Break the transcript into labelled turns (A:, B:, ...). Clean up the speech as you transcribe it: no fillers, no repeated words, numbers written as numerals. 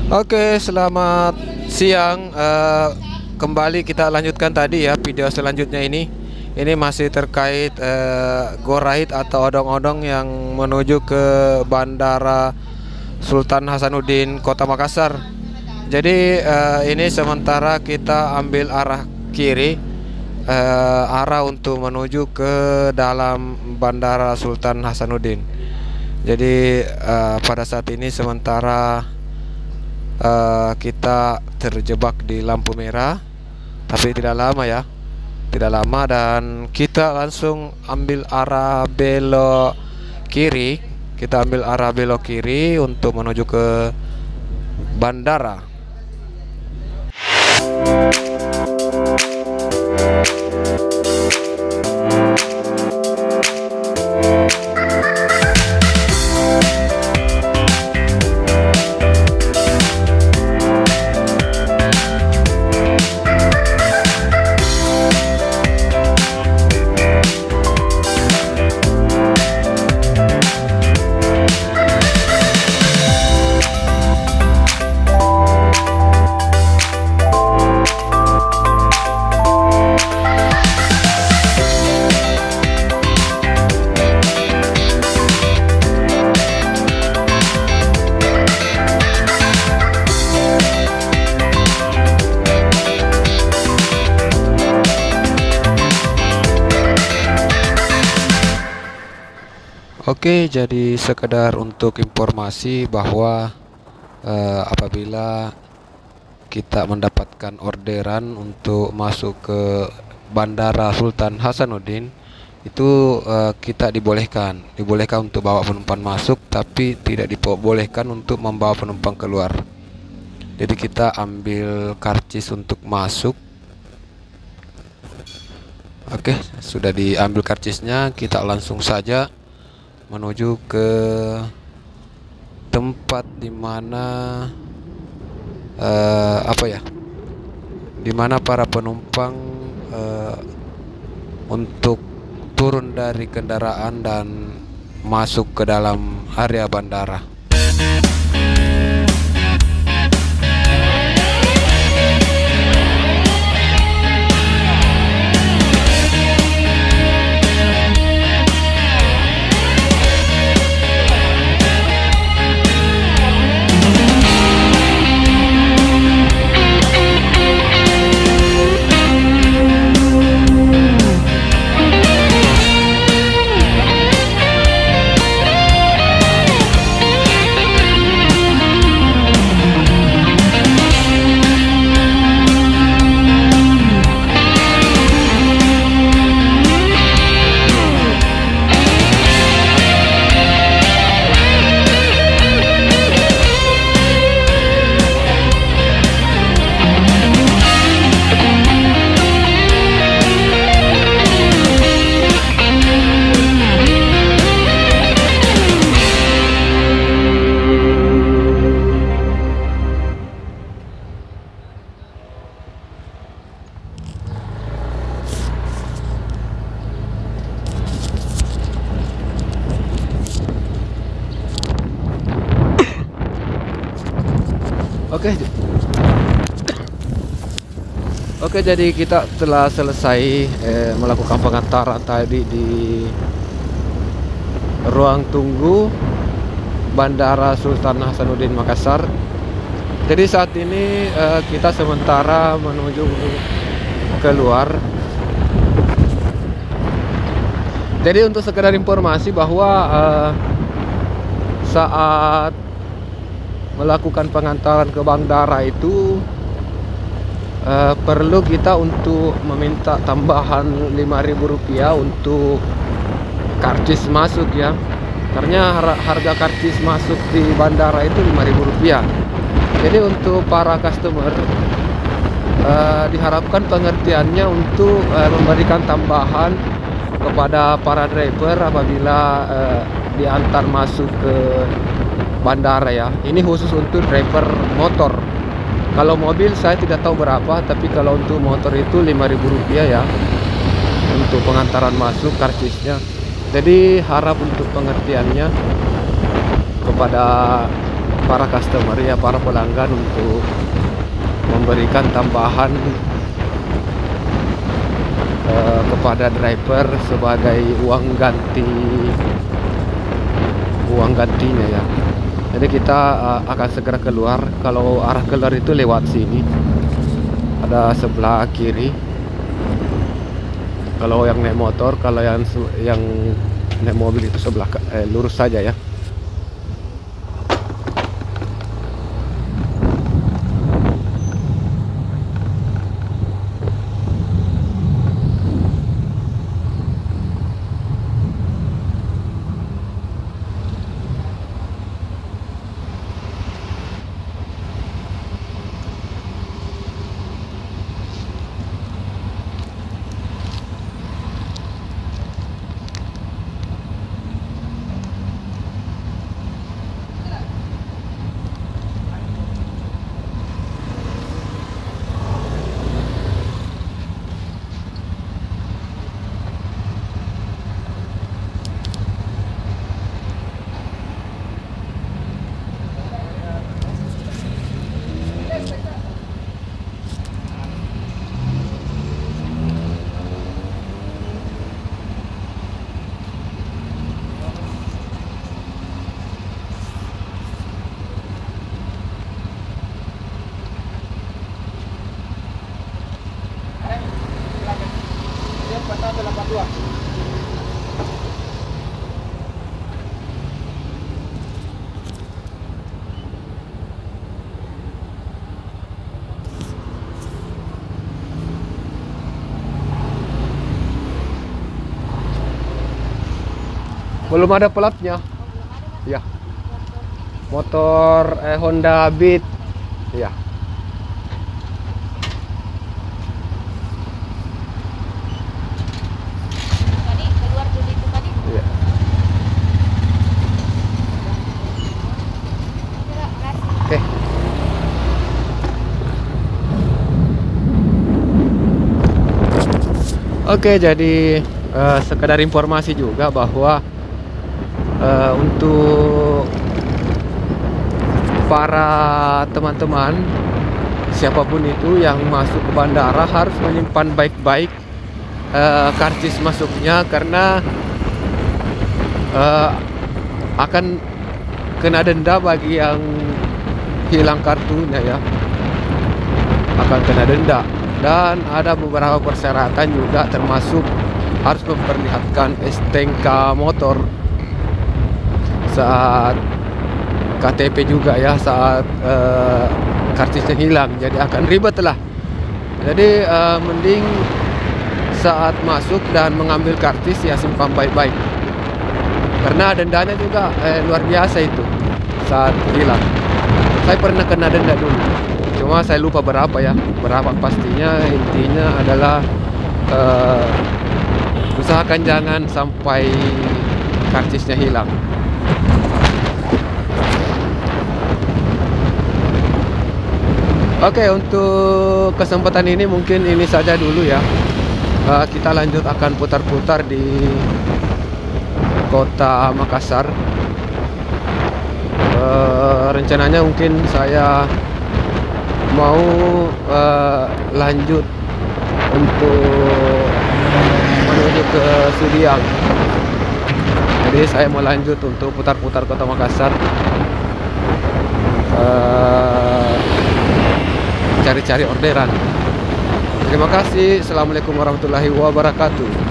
A: Oke, selamat siang. Kembali kita lanjutkan tadi ya video selanjutnya ini. Ini masih terkait go ride atau odong-odong yang menuju ke Bandara Sultan Hasanuddin Kota Makassar. Jadi ini sementara kita ambil arah kiri, arah untuk menuju ke dalam Bandara Sultan Hasanuddin. Jadi pada saat ini sementara kita terjebak di lampu merah, tapi tidak lama ya, tidak lama, dan kita langsung ambil arah belok kiri. Kita ambil arah belok kiri untuk menuju ke bandara. Oke, jadi sekedar untuk informasi bahwa apabila kita mendapatkan orderan untuk masuk ke Bandara Sultan Hasanuddin, itu kita dibolehkan untuk bawa penumpang masuk, tapi tidak dibolehkan untuk membawa penumpang keluar. Jadi kita ambil karcis untuk masuk. Oke, sudah diambil karcisnya, kita langsung saja menuju ke tempat dimana dimana para penumpang untuk turun dari kendaraan dan masuk ke dalam area bandara. Oke, jadi kita telah selesai melakukan pengantaran tadi di ruang tunggu Bandara Sultan Hasanuddin Makassar. Jadi saat ini kita sementara menuju keluar. Jadi untuk sekedar informasi bahwa saat melakukan pengantaran ke bandara itu perlu kita untuk meminta tambahan Rp5.000 untuk karcis masuk ya, karena harga karcis masuk di bandara itu Rp5.000. Jadi untuk para customer diharapkan pengertiannya untuk memberikan tambahan kepada para driver apabila diantar masuk ke bandara ya. Ini khusus untuk driver motor. Kalau mobil saya tidak tahu berapa, tapi kalau untuk motor itu Rp5.000 ya untuk pengantaran masuk karcisnya. Jadi harap untuk pengertiannya kepada para customer ya, para pelanggan untuk memberikan tambahan kepada driver sebagai uang gantinya ya. Jadi kita akan segera keluar. Kalau arah keluar itu lewat sini, ada sebelah kiri. Kalau yang naik motor, kalau yang naik mobil itu sebelah lurus saja ya. Belum ada pelatnya. Ya. Motor Honda Beat. Ya.
B: Tadi keluar dulu itu tadi.
A: Ya. Oke. Oke, jadi sekedar informasi juga bahwa untuk para teman-teman siapapun itu yang masuk ke bandara harus menyimpan baik-baik karcis masuknya, karena akan kena denda bagi yang hilang kartunya ya, akan kena denda. Dan ada beberapa persyaratan juga, termasuk harus memperlihatkan STNK motor saat KTP juga ya, saat karcisnya hilang. Jadi akan ribet lah. Jadi mending saat masuk dan mengambil karcis ya simpan baik-baik, karena dendanya juga luar biasa itu saat hilang. Saya pernah kena denda dulu, cuma saya lupa berapa ya, berapa pastinya. Intinya adalah usahakan jangan sampai karcisnya hilang. Oke, untuk kesempatan ini mungkin ini saja dulu ya. Kita lanjut akan putar-putar di kota Makassar. Rencananya mungkin saya mau lanjut untuk menuju ke Sudiang. Jadi saya mau lanjut untuk putar-putar kota Makassar, cari-cari orderan. Terima kasih. Assalamualaikum warahmatullahi wabarakatuh.